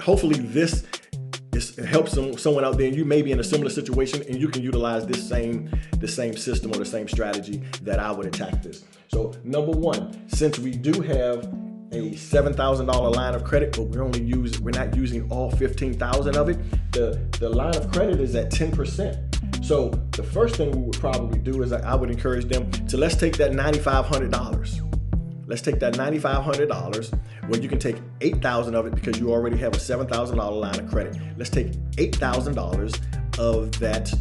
hopefully this it helps someone out there, and you may be in a similar situation, and you can utilize the same system or the same strategy that I would attack this. So number one, since we do have a $7,000 line of credit, but we're not using all 15,000 of it, the line of credit is at 10%. So the first thing we would probably do is I would encourage them to, let's take that $9,500. Let's take that $9,500, where you can take 8,000 of it because you already have a $7,000 line of credit. Let's take $8,000 of that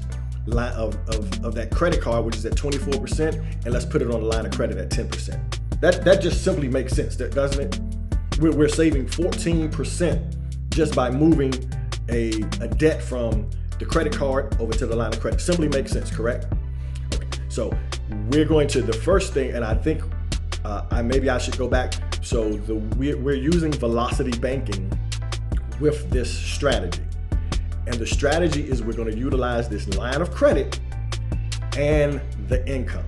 line of that credit card, which is at 24%, and let's put it on the line of credit at 10%. That just simply makes sense, doesn't it? We're saving 14% just by moving a debt from the credit card over to the line of credit. Simply makes sense, correct? Okay. So we're going to, the first thing, and I think maybe I should go back. So we're using velocity banking with this strategy. And the strategy is we're going to utilize this line of credit and the income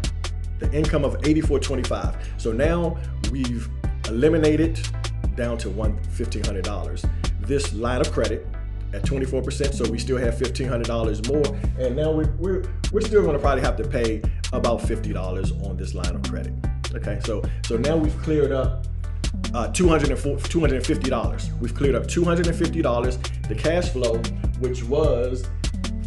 of $84.25. So now we've eliminated down to $1,500 this line of credit at 24%. So we still have $1,500 more. And now we're still going to probably have to pay about $50 on this line of credit. Okay, so now we've cleared up $250. We've cleared up $250. The cash flow, which was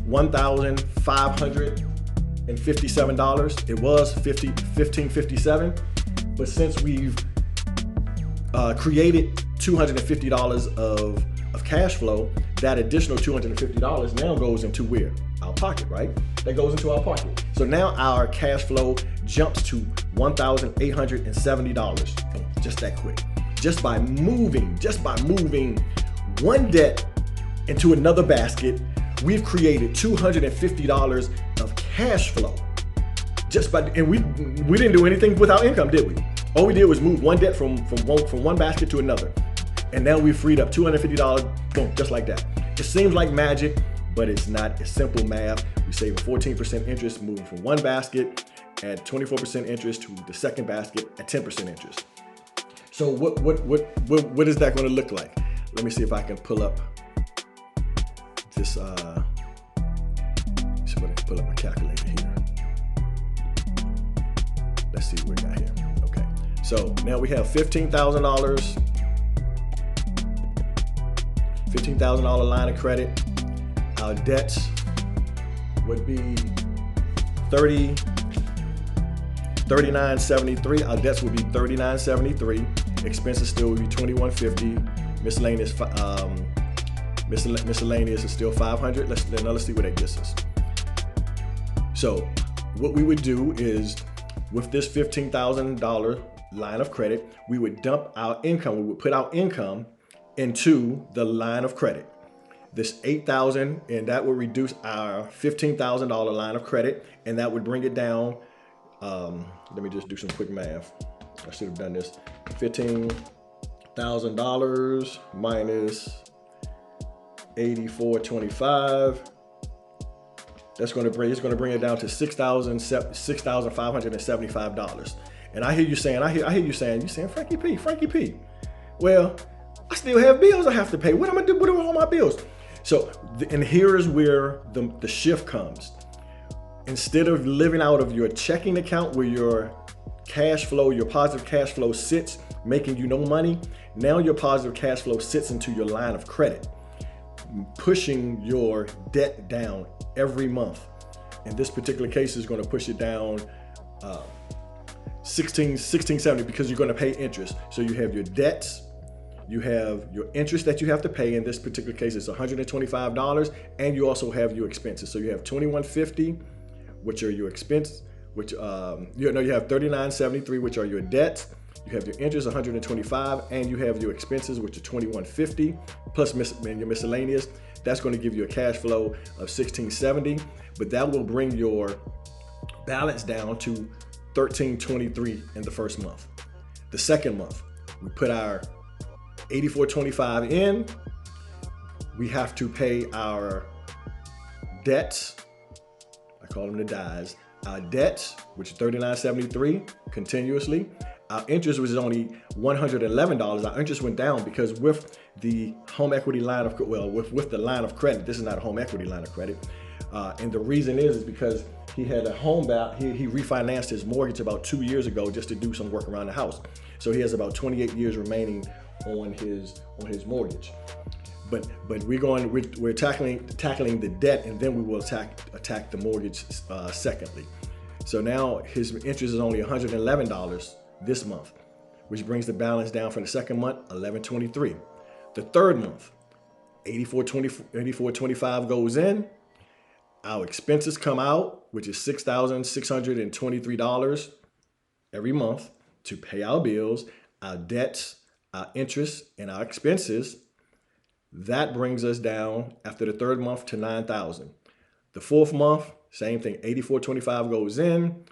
$1,557, it was $1,557, but since we've created $250 of cash flow, that additional $250 now goes into where? Our pocket, right? That goes into our pocket. So now our cash flow jumps to $1,870, just that quick. Just by moving one debt into another basket, we've created $250 of cash flow. And we didn't do anything with our income, did we? All we did was move one debt from one basket to another. And now we freed up $250, boom, just like that. It seems like magic, but it's not. It's simple math. We save 14% interest moving from one basket at 24% interest to the second basket at 10% interest. So what is that going to look like? Let me see if I can pull up this. Pull up my calculator here. Let's see what we got here. Okay, so now we have $15,000 line of credit. Our debts would be $39.73. Our debts would be $39.73. Expenses still would be $21.50. Miscellaneous is still $500. Let's see what that gets us. So what we would do is, with this $15,000 line of credit, we would dump our income. We would put our income into the line of credit. This $8,000, and that would reduce our $15,000 line of credit, and that would bring it down. Let me just do some quick math. I should have done this. $15,000 minus $84.25. It's going to bring it down to $6,575. And I hear you saying, you're saying, Frankie P. Well, I still have bills I have to pay. What am I do? What are all my bills? So, and here is where the shift comes. Instead of living out of your checking account where your cash flow, your positive cash flow sits, making you no money, now your positive cash flow sits into your line of credit, pushing your debt down every month. In this particular case, is going to push it down $16.70 because you're going to pay interest. So you have your debts, you have your interest that you have to pay. In this particular case, it's $125, and you also have your expenses. So you have $21.50, which are your expense, which you have $39.73, which are your debts. You have your interest, $125, and you have your expenses, which are $21.50, plus your miscellaneous. That's going to give you a cash flow of $16.70, but that will bring your balance down to $13.23 in the first month. The second month, we put our $84.25 in. We have to pay our debts. I call them the dies. Our debts, which is $39.73 continuously. Our interest was only $111. Our interest went down because with the home equity line of, well, with the line of credit. This is not a home equity line of credit. And the reason is because he had a home he refinanced his mortgage about 2 years ago just to do some work around the house. So he has about 28 years remaining on his mortgage. But we're tackling the debt, and then we will attack the mortgage secondly. So now his interest is only $111 this month, which brings the balance down from the second month, $1123. The third month, $84.25 goes in. Our expenses come out, which is $6,623 every month to pay our bills, our debts, our interest, and our expenses. That brings us down after the third month to $9,000. The fourth month, same thing, $84.25 goes in.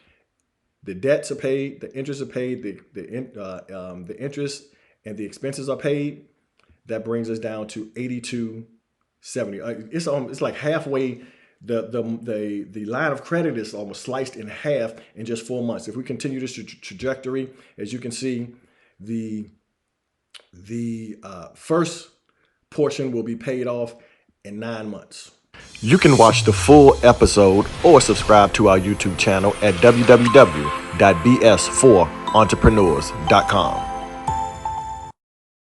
The debts are paid, the interest are paid, the interest and the expenses are paid. That brings us down to $82.70. It's like halfway. The line of credit is almost sliced in half in just 4 months. If we continue this trajectory, as you can see, the first portion will be paid off in 9 months. You can watch the full episode or subscribe to our YouTube channel at www.bs4entrepreneurs.com.